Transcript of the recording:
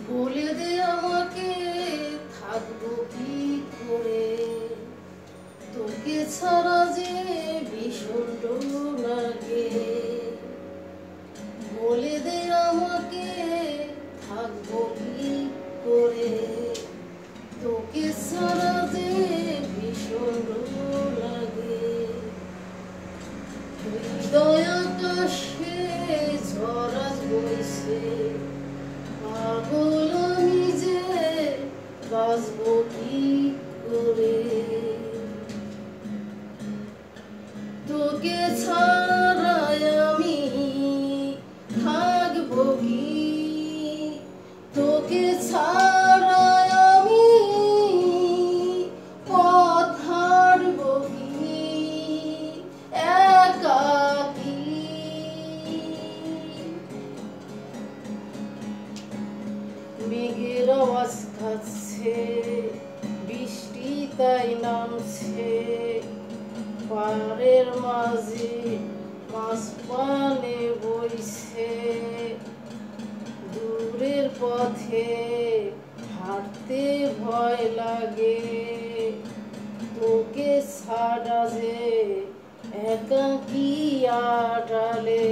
বলে দে আমাকে থাকবো কি করে, তোকে ছাড়া যে ভীষণ লাগে। বলে দে আমাকে থাকবো কি করে, তোকে ছাড়া যে ভীষণ লাগে। হৃদয় আকাশে ঝড় আজ বইছে, পাগল আমি যে বাঁচবো কি করে, তোকে ছাড়া আমি থাকবো কি, তোকে ছাড়া আমি পথ হাঁটবো কি একাকী। মেঘের আওয়াজ খাচ্ছে, বৃষ্টি তাই নামছে, পাড়ের মাঝে মাছ পানে বইছে। দূরের পথে হাঁটতে ভয় লাগে, তোকে ছাড়া যে একাকী আড়ালে।